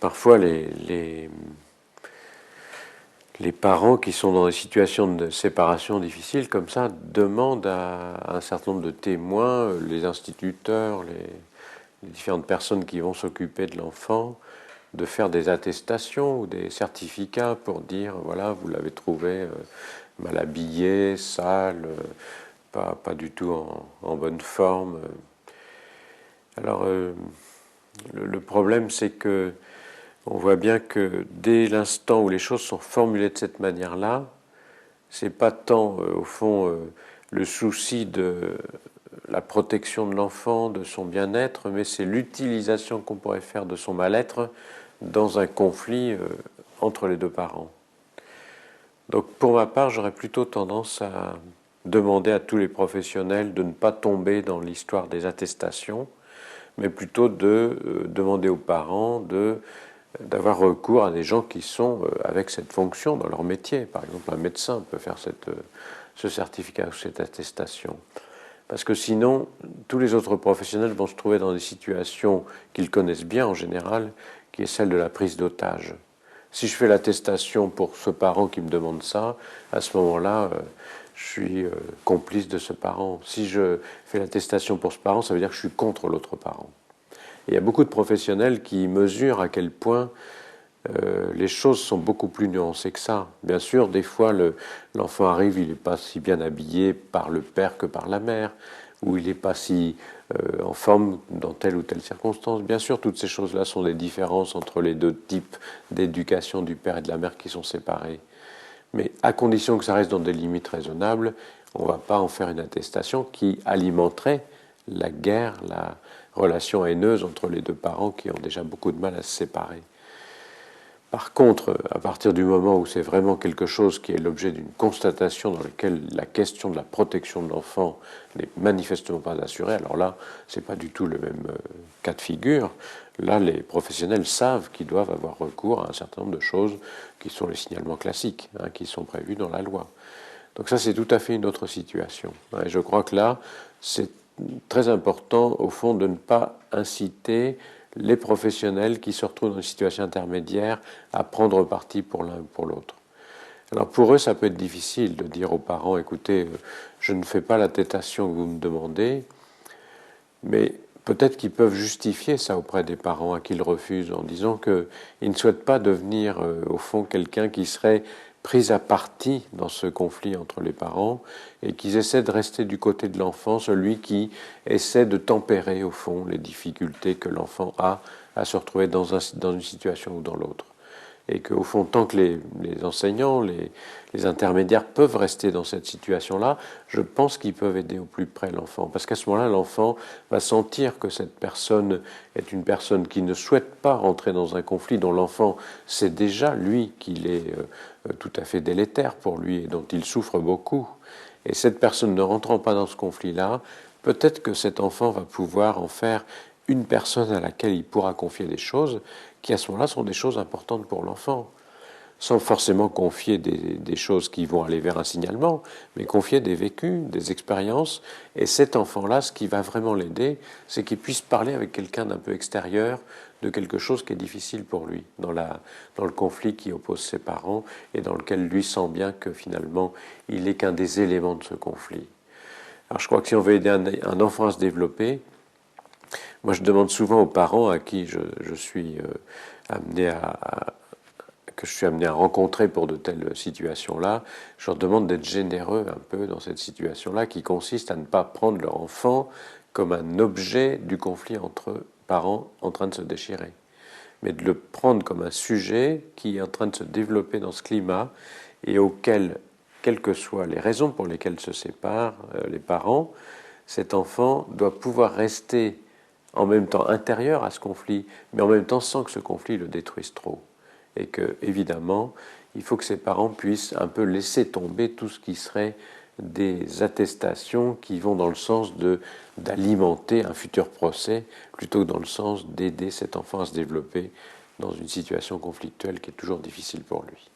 parfois les parents qui sont dans des situations de séparation difficiles comme ça demandent à un certain nombre de témoins, les instituteurs, les différentes personnes qui vont s'occuper de l'enfant, de faire des attestations ou des certificats pour dire voilà, vous l'avez trouvé mal habillé, sale, pas du tout en bonne forme. Alors le problème c'est que on voit bien que dès l'instant où les choses sont formulées de cette manière-là, c'est pas tant au fond le souci de la protection de l'enfant, de son bien-être, mais c'est l'utilisation qu'on pourrait faire de son mal-être dans un conflit entre les deux parents. Donc pour ma part, j'aurais plutôt tendance à demander à tous les professionnels de ne pas tomber dans l'histoire des attestations, mais plutôt de demander aux parents d'avoir recours à des gens qui sont avec cette fonction dans leur métier. Par exemple, un médecin peut faire ce certificat ou cette attestation. Parce que sinon, tous les autres professionnels vont se trouver dans des situations qu'ils connaissent bien en général, qui est celle de la prise d'otage. Si je fais l'attestation pour ce parent qui me demande ça, à ce moment-là, je suis complice de ce parent. Si je fais l'attestation pour ce parent, ça veut dire que je suis contre l'autre parent. Et il y a beaucoup de professionnels qui mesurent à quel point les choses sont beaucoup plus nuancées que ça. Bien sûr, des fois, l'enfant arrive, il n'est pas si bien habillé par le père que par la mère, ou il n'est pas si en forme dans telle ou telle circonstance. Bien sûr, toutes ces choses-là sont des différences entre les deux types d'éducation du père et de la mère qui sont séparés. Mais à condition que ça reste dans des limites raisonnables, on ne va pas en faire une attestation qui alimenterait la guerre, la relation haineuse entre les deux parents qui ont déjà beaucoup de mal à se séparer. Par contre, à partir du moment où c'est vraiment quelque chose qui est l'objet d'une constatation dans laquelle la question de la protection de l'enfant n'est manifestement pas assurée, alors là, ce n'est pas du tout le même cas de figure. Là, les professionnels savent qu'ils doivent avoir recours à un certain nombre de choses qui sont les signalements classiques, qui sont prévus dans la loi. Donc ça, c'est tout à fait une autre situation. Et je crois que là, c'est très important, au fond, de ne pas inciter les professionnels qui se retrouvent dans une situation intermédiaire à prendre parti pour l'un ou pour l'autre. Alors pour eux, ça peut être difficile de dire aux parents, écoutez, je ne fais pas l'attestation que vous me demandez, mais peut-être qu'ils peuvent justifier ça auprès des parents à qui ils refusent en disant qu'ils ne souhaitent pas devenir, au fond, quelqu'un qui serait pris à partie dans ce conflit entre les parents et qu'ils essaient de rester du côté de l'enfant, celui qui essaie de tempérer, au fond, les difficultés que l'enfant a à se retrouver dans une situation ou dans l'autre. Et qu'au fond, tant que les enseignants, les intermédiaires peuvent rester dans cette situation-là, je pense qu'ils peuvent aider au plus près l'enfant. Parce qu'à ce moment-là, l'enfant va sentir que cette personne est une personne qui ne souhaite pas rentrer dans un conflit dont l'enfant sait déjà, lui, qu'il est tout à fait délétère pour lui et dont il souffre beaucoup. Et cette personne ne rentrant pas dans ce conflit-là, peut-être que cet enfant va pouvoir en faire une personne à laquelle il pourra confier des choses qui à ce moment-là sont des choses importantes pour l'enfant, sans forcément confier des choses qui vont aller vers un signalement, mais confier des vécus, des expériences. Et cet enfant-là, ce qui va vraiment l'aider, c'est qu'il puisse parler avec quelqu'un d'un peu extérieur de quelque chose qui est difficile pour lui, dans le conflit qui oppose ses parents et dans lequel lui sent bien que finalement, il n'est qu'un des éléments de ce conflit. Alors je crois que si on veut aider un enfant à se développer, moi, je demande souvent aux parents à qui je suis amené que je suis amené à rencontrer pour de telles situations-là, je leur demande d'être généreux un peu dans cette situation-là, qui consiste à ne pas prendre leur enfant comme un objet du conflit entre parents en train de se déchirer, mais de le prendre comme un sujet qui est en train de se développer dans ce climat et auquel, quelles que soient les raisons pour lesquelles se séparent les parents, cet enfant doit pouvoir rester en même temps intérieur à ce conflit, mais en même temps sans que ce conflit le détruise trop. Et que, évidemment, il faut que ses parents puissent un peu laisser tomber tout ce qui serait des attestations qui vont dans le sens d'alimenter un futur procès, plutôt que dans le sens d'aider cet enfant à se développer dans une situation conflictuelle qui est toujours difficile pour lui.